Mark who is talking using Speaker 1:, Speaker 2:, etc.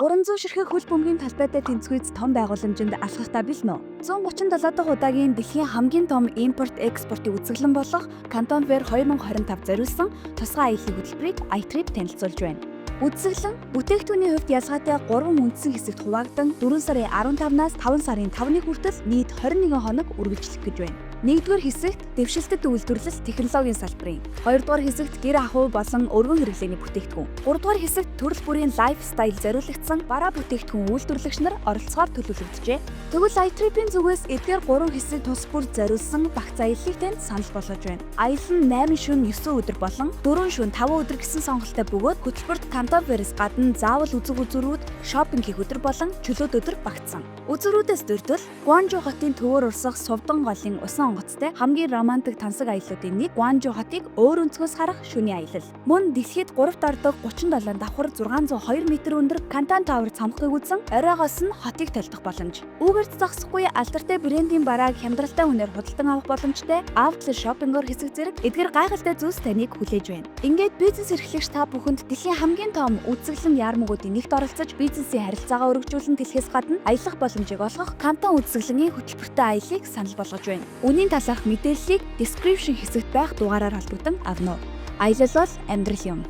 Speaker 1: 300 ширхэг хөл бөмбөгийн талбайтай тэнцвэрт том байгууламжинд алхахтаа бэлнэ. 137 дахь удаагийн дэлхийн хамгийн том импорт экспортын үзэсгэлэн болох Canton Fair 2025 зориулсан тусгай аяллаа хөтөлбөрийг iTrip танилцуулж байна. Үзэсгэлэн бүтээгдэхүүний хувьд ялгаатай 3 үндсэн хэсэгт хуваагдан 4 сарын 15-наас 5 сарын 5-ны хүртэл нийт 21 хоног үргэлжлэх гэж байна. Нэгдүгээр хэсэгт дэвшилтэт үйлдвэрлэл технологийн салбарын, хоёрдугаар хэсэгт гэр ахуй болон өргөн хэрэглээний бүтээгдэхүүн, гуравдугаар хэсэгт төрөл бүрийн лайфстайл зориулагдсан бараа бүтээгдэхүүн үйлдвэрлэгч нар оролцохоор төлөвлөгдөжээ. Тэгвэл iTrip-ийн зүгээс эдгээр 3 хэсэг тус бүр зориулсан багц аяллыг танд санал болгож байна. Аялал нь 8 шөнө 9 өдөр болон 4 шөнө 5 өдөр гэсэн сонголттой бөгөөд хөтөлбөрт Canton Fair-с гадна заавал үзэг үзүүрүүд, шопинг хийх өдөр болон чөлөөт өдөр багтсан. Үзүүрүүдээс дөртөл Гуанжу хотын төвөөр урсгах Сувдан голын усан онгоцтой хамгийн романтик тансаг аяллуудын нэг Гуанжу хотыг өөр өнцгөөс харах шөнийн аялал. Мөн дэлхийд 3 дардаг 37 давхар 602 м өндөр Canton Tower цамхгийг үзэн оройгоос нь хотыг толдох боломж. Үүгээрт зогсохгүй алдартай брендийн барааг хямдралтай үнээр худалдан авах боломжтой outlet shopping-оор хэсэг зэрэг эдгээр гайхалтай зүйлс таныг хүлээж байна. Ингээд бизнес эрхлэгч та бүхэнд дэлхийн хамгийн том үзэсгэлэн яармагуудын нэгт оролцож бизнесийн харилцаагаа өргөжүүлэн тэлхээс гадна аялах боломжийг олгох Canton үзэсгэлэнгийн хөтөлбөртэй аяллыг санал болгож байна. Үнийн талаарх мэдээллийг description хэсэгт байх дугаараар холбогдсон авна уу? Аялал бол амьдрал юм.